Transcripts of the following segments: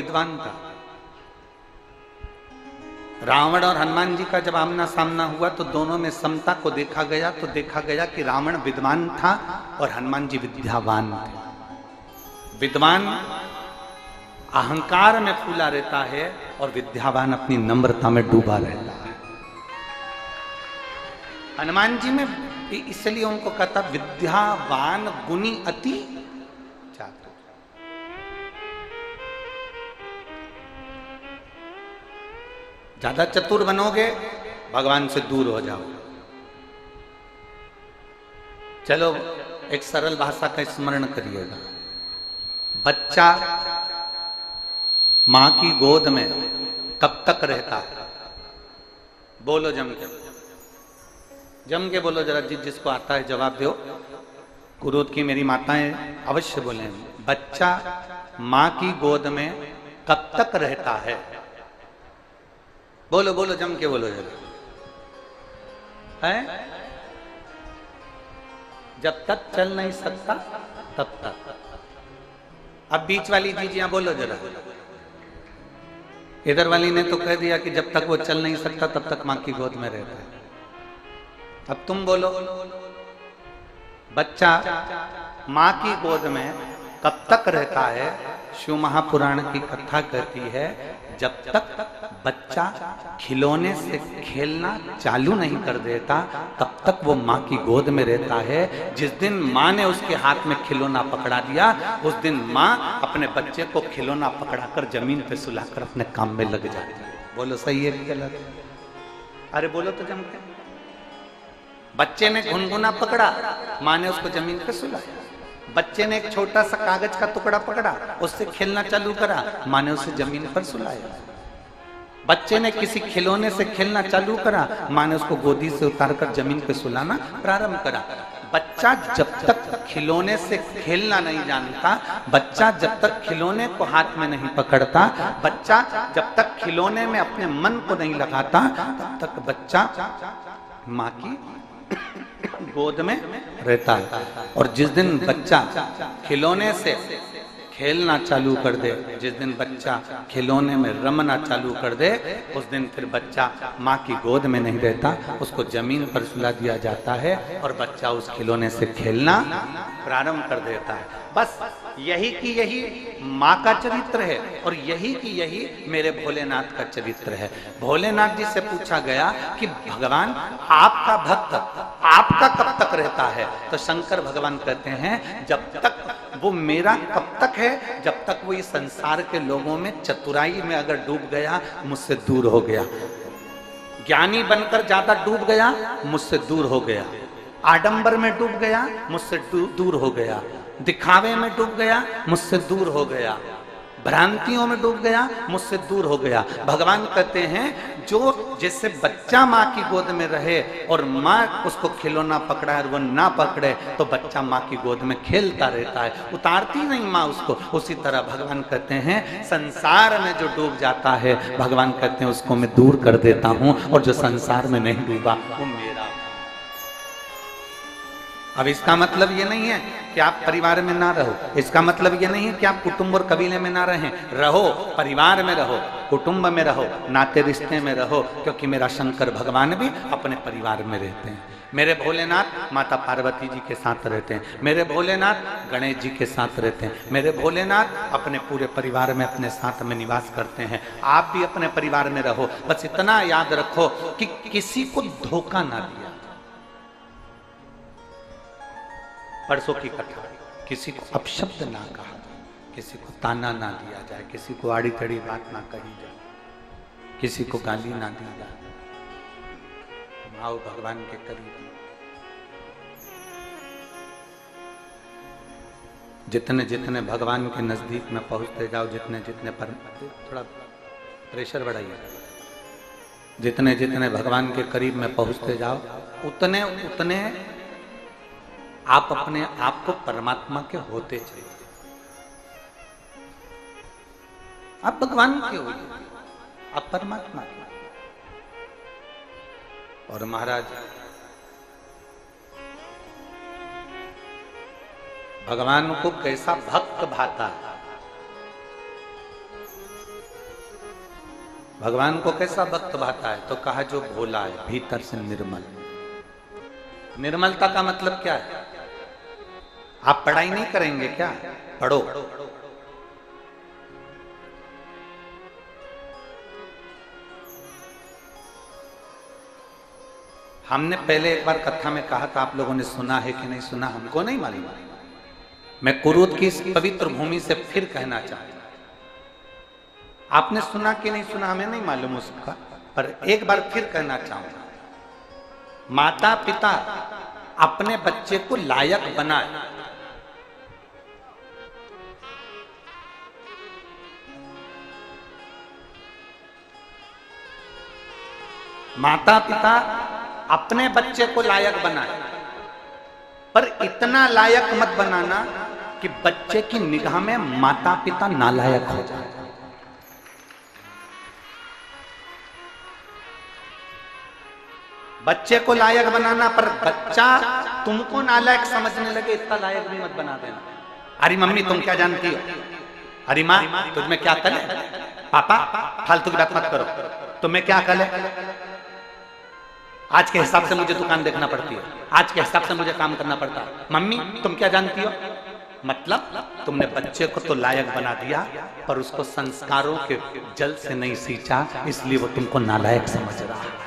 विद्वान था। रावण और हनुमान जी का जब आमना सामना हुआ तो दोनों में समता को देखा गया, तो देखा गया कि रावण विद्वान था और हनुमान जी विद्यावान थे। विद्वान अहंकार में फूला रहता है और विद्यावान अपनी नम्रता में डूबा रहता है। हनुमान जी में इसलिए उनको कहता विद्यावान गुणी अति चातुर। ज्यादा चतुर बनोगे भगवान से दूर हो जाओ। चलो एक सरल भाषा का स्मरण करिएगा। बच्चा मां की गोद में कब तक रहता है? बोलो जम के बोलो जरा, जिसको आता है जवाब दो। कुरूद की मेरी माताएं अवश्य बोले। बच्चा मां की गोद में कब तक रहता है? बोलो बोलो जम के बोलो जरा। है? जब तक चल नहीं सकता तब तक। अब बीच वाली दीजिए बोलो जरा। इधर वाली ने तो कह दिया कि जब तक वो चल नहीं सकता तब तक मां की गोद में रहता है। अब तुम बोलो। बच्चा मां की गोद में कब तक रहता है? शिव महापुराण की कथा कहती है जब तक बच्चा खिलौने से खेलना चालू नहीं कर देता तब तक वो मां की गोद में रहता है। जिस दिन मां ने उसके हाथ में खिलौना पकड़ा दिया उस दिन मां अपने बच्चे को खिलौना पकड़ाकर जमीन पे सुलाकर अपने काम में लग जाती है। बोलो सही है कि गलत? अरे बोलो तो जम के। बच्चे ने गुनगुना पकड़ा, मां ने उसको जमीन पे सुलाया। बच्चे ने एक छोटा सा कागज का टुकड़ा पकड़ा, उससे खेलना चालू करा, मां ने उसे जमीन पर सुलाया। बच्चे ने किसी खिलौने से खेलना चालू करा, मां ने उसको गोदी से उतारकर जमीन पे सुलाना प्रारंभ करा। बच्चा जब तक खिलौने से खेलना नहीं जानता, बच्चा जब तक खिलौने को हाथ में नहीं पकड़ता, बच्चा जब तक खिलौने में अपने मन को नहीं लगाता तब तक बच्चा मां की गोद में रहता है। और जिस दिन बच्चा खिलौने से खेलना चालू कर दे, जिस दिन बच्चा खिलौने में रमना चालू कर दे, उस दिन फिर बच्चा मां की गोद में नहीं रहता, उसको जमीन पर सुला दिया जाता है और बच्चा उस खिलौने से खेलना प्रारंभ कर देता है। बस यही की यही मां का चरित्र है और यही की यही मेरे भोलेनाथ का चरित्र है। भोलेनाथ जी से पूछा गया कि भगवान आपका भक्त आपका कब तक रहता है? तो शंकर भगवान कहते हैं जब तक वो मेरा कब तक है? जब तक वो इस संसार के लोगों में चतुराई में अगर डूब गया मुझसे दूर हो गया, ज्ञानी बनकर ज्यादा डूब गया मुझसे दूर हो गया, आडंबर में डूब गया मुझसे दूर हो गया, दिखावे में डूब गया मुझसे दूर हो गया, भ्रांतियों में डूब गया मुझसे दूर हो गया। भगवान कहते हैं जो जैसे बच्चा मां की गोद में रहे और मां उसको खिलौना पकड़ा है और वो ना पकड़े तो बच्चा मां की गोद में खेलता रहता है, उतारती नहीं मां उसको। उसी तरह भगवान कहते हैं संसार में जो डूब जाता है भगवान कहते हैं उसको मैं दूर कर देता हूं और जो संसार में नहीं डूबा वो मेरा। अब इसका मतलब ये नहीं है कि आप परिवार में ना रहो, इसका मतलब ये नहीं है कि आप कुटुंब और कबीले में ना रहें। रहो, परिवार में रहो, कुटुंब में रहो, नाते रिश्ते में रहो, क्योंकि मेरा शंकर भगवान भी अपने परिवार में रहते हैं। मेरे भोलेनाथ माता पार्वती जी के साथ रहते हैं, मेरे भोलेनाथ गणेश जी के साथ रहते हैं, मेरे भोलेनाथ अपने पूरे परिवार में अपने साथ में निवास करते हैं। आप भी अपने परिवार में रहो, बस इतना याद रखो कि किसी को धोखा ना दिया। परसों की कथा, किसी को अपशब्द ना कहा, किसी को ताना ना दिया जाए, किसी को आड़ी तड़ी बात ना कही जाए, किसी को गाली ना दी जाए। तुम आओ भगवान के करीब। जितने जितने भगवान के नजदीक में पहुंचते जाओ, जितने जितने पर थोड़ा प्रेशर बढ़ाइए, जितने जितने भगवान के करीब में पहुंचते जाओ उतने उतने आप अपने आप को परमात्मा के होते चले। आप भगवान के हो, आप परमात्मा के। और महाराज भगवान को कैसा भक्त भाता है। भगवान को कैसा भक्त भाता है? तो कहा जो भोला है, भीतर से निर्मल। निर्मलता का मतलब क्या है? आप पढ़ाई नहीं करेंगे क्या? पढ़ो। हमने पहले एक बार कथा में कहा था, आप लोगों ने सुना है कि नहीं सुना हमको नहीं मालूम। मैं कुरूद की इस पवित्र भूमि से फिर कहना चाहता, आपने सुना कि नहीं सुना हमें नहीं मालूम उसका, पर एक बार फिर कहना चाहूंगा। माता पिता अपने बच्चे को लायक बनाए, माता पिता अपने बच्चे को लायक बनाए, पर इतना लायक मत बनाना कि बच्चे की निगाह में माता पिता नालायक हो जाए। बच्चे को लायक बनाना, पर बच्चा तुमको नालायक समझने लगे, इतना लायक भी मत बना देना। अरे मम्मी तुम क्या जानती हो, अरे माँ तुम्हें क्या अकल है, पापा फालतू की बात मत करो, तुम्हें क्या अकल है, आज के हिसाब से मुझे दुकान देखना पड़ती है, आज के हिसाब से मुझे काम करना पड़ता है, मम्मी तुम क्या जानती हो। मतलब तुमने बच्चे को तो लायक बना दिया, पर उसको संस्कारों के जल से नहीं सींचा, इसलिए वो तुमको नालायक समझ रहा है।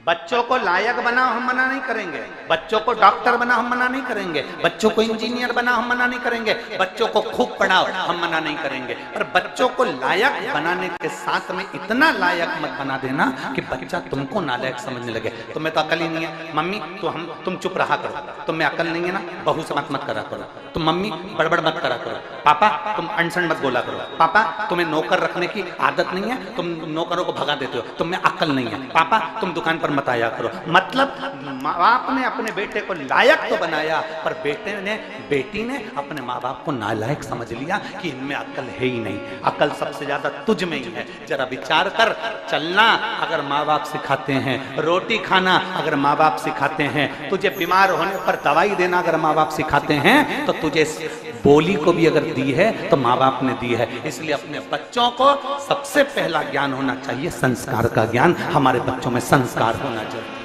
बच्चों को लायक बनाओ, हम मना नहीं करेंगे। बच्चों को डॉक्टर बनाओ, हम मना नहीं करेंगे। बच्चों को इंजीनियर बनाओ, हम मना नहीं करेंगे। बच्चों को खूब पढ़ाओ, हम मना नहीं करेंगे। पर बच्चों को लायक बनाने के साथ में इतना लायक मत बना देना कि बच्चा तुमको नालायक समझने लगे। तुम्हें तो अकल ही नहीं है, मम्मी तो तुम चुप रहा करो, तुम्हें अकल नहीं है ना, बहू से बात मत करा करो, तुम मम्मी बड़बड़ मत करा करो, पापा तुम अनसन मत बोला करो, पापा तुम्हें नौकर रखने की आदत नहीं है, तुम नौकरों को भगा देते हो, तुम्हें अकल नहीं है, पापा तुम दुकान पर मत आया करो। मतलब बाप ने अपने बेटे को लायक तो बनाया, पर बेटी ने अपने माँ बाप को नालायक समझ लिया कि इनमें अकल है ही नहीं, अकल सबसे ज्यादा तुझ में ही है। जरा विचार कर, चलना अगर माँ बाप सिखाते हैं, रोटी खाना अगर माँ बाप सिखाते हैं, तुझे बीमार होने पर दवाई देना अगर माँ बाप सिखाते हैं, तो तुझे बोली को भी अगर दी है तो माँ बाप ने दी है। इसलिए अपने बच्चों को सबसे पहला ज्ञान होना चाहिए संस्कार का ज्ञान। हमारे बच्चों में संस्कार होना चाहिए।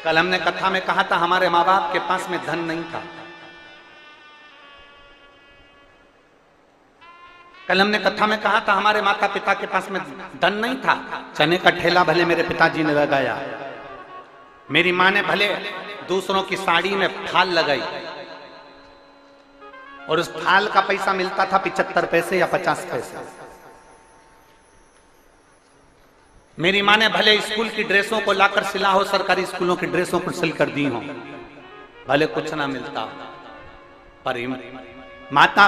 कल हमने कथा में कहा था, हमारे माँ बाप के पास में धन नहीं था। कल हमने कथा में कहा था, हमारे माता पिता के पास में धन नहीं था। चने का ठेला भले मेरे पिताजी ने लगाया, मेरी माँ ने भले दूसरों की साड़ी में फाल लगाई, और उस फाल का पैसा मिलता था 75 पैसे या 50 पैसे। मेरी माँ ने भले स्कूल की ड्रेसों को लाकर सिला हो, सरकारी स्कूलों की ड्रेसों को सिल कर दी हो, भले कुछ ना मिलता, पर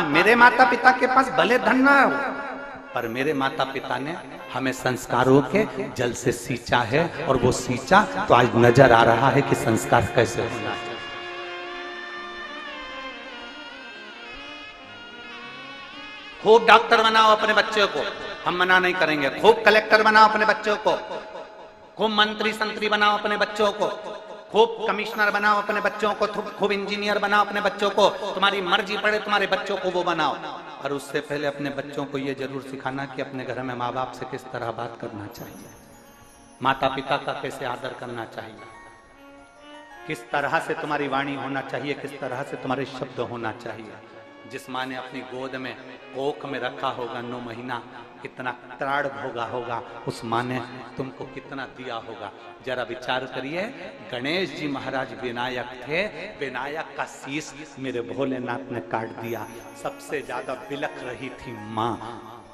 मेरे माता पिता के पास भले धन ना हो, पर मेरे माता पिता ने हमें संस्कारों के जल से सींचा है, और वो सींचा तो आज नजर आ रहा है कि संस्कार कैसे होना है। खूब डॉक्टर बनाओ अपने बच्चों को, हम मना नहीं करेंगे। खूब कलेक्टर बनाओ अपने बच्चों को, खूब मंत्री संतरी बनाओ अपने बच्चों को, खूब कमिश्नर बनाओ अपने बच्चों को, खूब इंजीनियर बनाओ अपने बच्चों को, तुम्हारी मर्जी पड़े तुम्हारे बच्चों को वो बनाओ। और उससे पहले अपने बच्चों को ये जरूर सिखाना कि अपने घर में माँ बाप से किस तरह बात करना चाहिए, माता पिता का कैसे आदर करना चाहिए, किस तरह से तुम्हारी वाणी होना चाहिए, किस तरह से तुम्हारे शब्द होना चाहिए। जिस माँ ने अपनी गोद में कोख में रखा होगा 9 महीना, कितना त्राण भोगा होगा, उस माँ ने तुमको कितना दिया होगा। जरा विचार करिए, गणेश जी महाराज विनायक थे, विनायक का शीश मेरे भोलेनाथ ने काट दिया। सबसे ज्यादा बिलख रही थी माँ,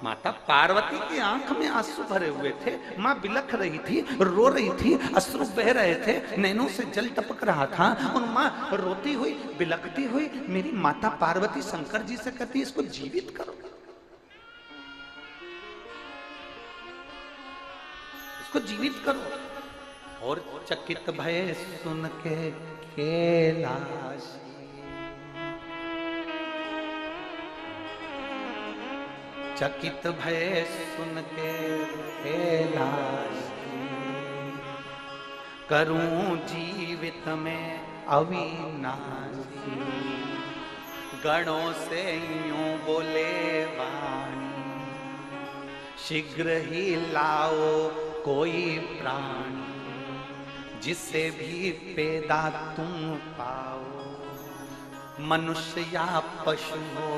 माता पार्वती की आंख में आंसू भरे हुए थे, माँ बिलख रही थी, रो रही थी, अश्रु बह रहे थे, नैनों से जल टपक रहा था, और माँ रोती हुई बिलखती हुई मेरी माता पार्वती शंकर जी से कहती, इसको जीवित करो, इसको जीवित करो। और चकित भय सुन के कैलाश, चकित भय सुन के कैलाश, करूं जीवित में अविनाशी, गणों से यूं बोले वाणी, शीघ्र ही लाओ कोई प्राणी, जिसे भी पैदा तुम पाओ, मनुष्य या पशु हो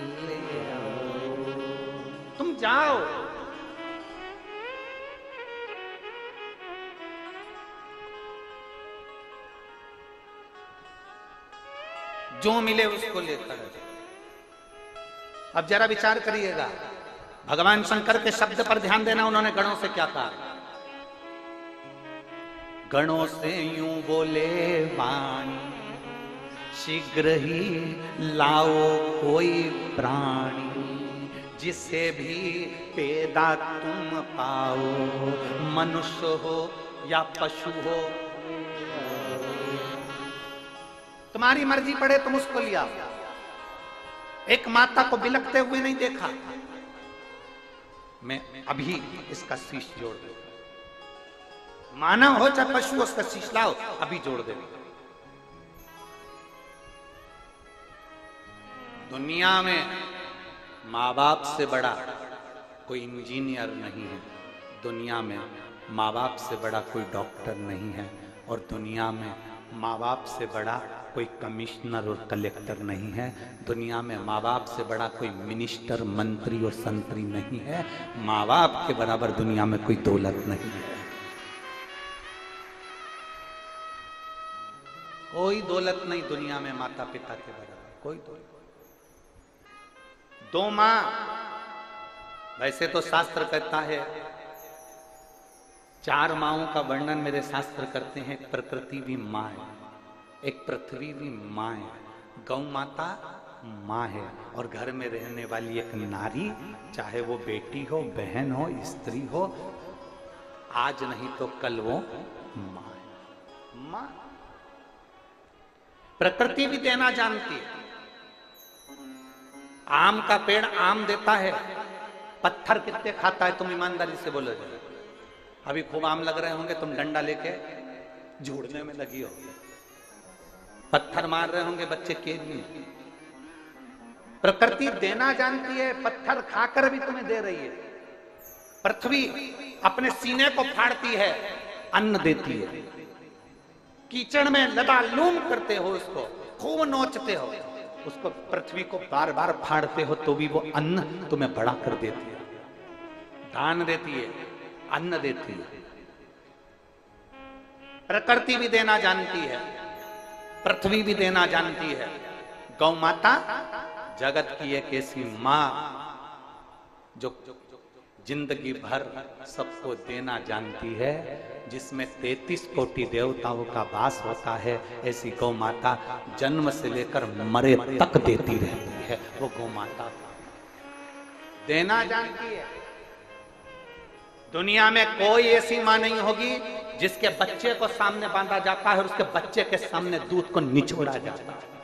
ले आओ। तुम जाओ, जो मिले उसको लेकर। अब जरा विचार करिएगा, भगवान शंकर के शब्द पर ध्यान देना, उन्होंने गणों से क्या कहा? गणों से यूं बोले वाणी, शीघ्र ही लाओ कोई प्राणी, जिसे भी पैदा तुम पाओ, मनुष्य हो या पशु हो, तुम्हारी मर्जी पड़े तुम उसको लिया। एक माता को बिलखते हुए नहीं देखा। मैं अभी इसका शीश जोड़ दे, मानव हो चाहे पशु हो, उसका शीश लाओ, अभी जोड़ दे। दुनिया में माँ बाप से बड़ा कोई इंजीनियर नहीं है, दुनिया में माँ बाप से बड़ा कोई डॉक्टर नहीं है, और दुनिया में माँ बाप से बड़ा कोई कमिश्नर और कलेक्टर नहीं है, दुनिया में माँ बाप से बड़ा कोई मिनिस्टर, मंत्री और संतरी नहीं है, माँ बाप के बराबर दुनिया में कोई दौलत नहीं है। कोई दौलत नहीं दुनिया में माता पिता के बराबर, कोई दौलत। दो मां, वैसे तो शास्त्र कहता है, चार माओं का वर्णन मेरे शास्त्र करते हैं। प्रकृति भी मां है, एक पृथ्वी भी मां है, गौ माता मां है, और घर में रहने वाली एक नारी, चाहे वो बेटी हो, बहन हो, स्त्री हो, आज नहीं तो कल वो मां है। मां प्रकृति भी देना जानती है। आम का पेड़ आम देता है, पत्थर कितने खाता है? तुम ईमानदारी से बोलो जरा। अभी खूब आम लग रहे होंगे, तुम डंडा लेके झूड़ने में लगी हो, पत्थर मार रहे होंगे बच्चे केज में। प्रकृति देना जानती है, पत्थर खाकर भी तुम्हें दे रही है। पृथ्वी अपने सीने को फाड़ती है, अन्न देती है। कीचड़ में लबालूम करते हो उसको, खूब नोचते हो उसको, पृथ्वी को बार बार फाड़ते हो तो भी वो अन्न तुम्हें बड़ा कर देती है, दान देती है, अन्न देती है। प्रकृति भी देना जानती है, पृथ्वी भी देना जानती है। गौ माता जगत की एक ऐसी मां जो जिंदगी भर सबको देना जानती है, जिसमें 33 कोटि देवताओं का वास होता है। ऐसी गौ माता जन्म से लेकर मरे तक देती रहती है। वो गौ माता देना जानती है। दुनिया में कोई ऐसी मां नहीं होगी जिसके बच्चे को सामने बांधा जाता है और उसके बच्चे के सामने दूध को निचोड़ा जाता है।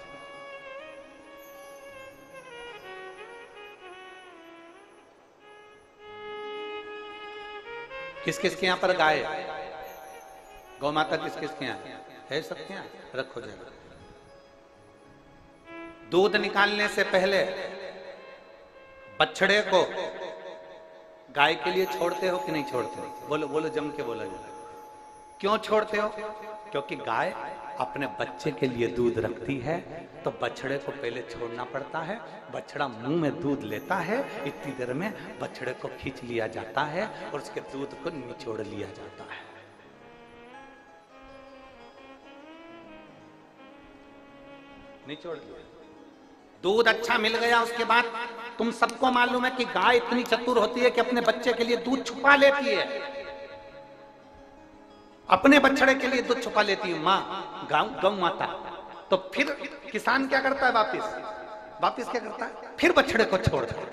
किस किस के यहां पर गाय, गौ माता किस किस के यहां है? सबके यहां रखो जरा। दूध निकालने से पहले बछड़े को गाय के लिए छोड़ते हो कि नहीं छोड़ते हो? बोलो बोलो, जम के बोलो जरा। क्यों छोड़ते हो? क्योंकि गाय अपने बच्चे के लिए दूध रखती है, तो बछड़े को पहले छोड़ना पड़ता है। बछड़ा मुंह में दूध लेता है, इतनी देर में बछड़े को खींच लिया जाता है और उसके दूध को निचोड़ लिया जाता है। निचोड़ लिया, दूध अच्छा मिल गया। उसके बाद तुम सबको मालूम है कि गाय इतनी चतुर होती है कि अपने बच्चे के लिए दूध छुपा लेती है, अपने बछड़े के लिए दूध छुपा लेती है माँ, गौ माता। तो फिर किसान क्या करता है? वापिस क्या करता है? फिर बछड़े को छोड़ता है,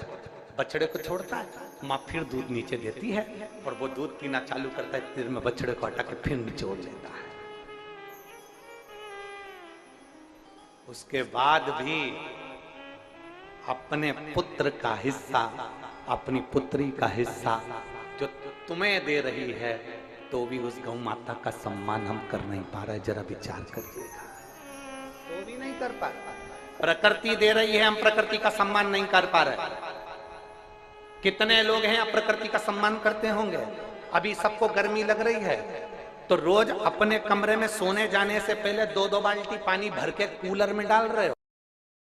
बछड़े को छोड़ता है, माँ फिर दूध नीचे देती है और वो दूध पीना चालू करता है। फिर में बछड़े को हटा के फिर निचोड़ लेता है। उसके बाद भी अपने पुत्र का हिस्सा, अपनी पुत्री का हिस्सा जो तुम्हें दे रही है, तो भी उस गौ माता का सम्मान हम कर नहीं पा रहे। जरा विचार करिएगा, तो भी नहीं कर पा रहे। प्रकृति दे रही है, हम प्रकृति का सम्मान नहीं कर पा रहे। कितने लोग हैं अब प्रकृति का सम्मान करते होंगे? अभी सबको गर्मी लग रही है तो रोज अपने कमरे में सोने जाने से पहले 2-2 बाल्टी पानी भर के कूलर में डाल रहे हो।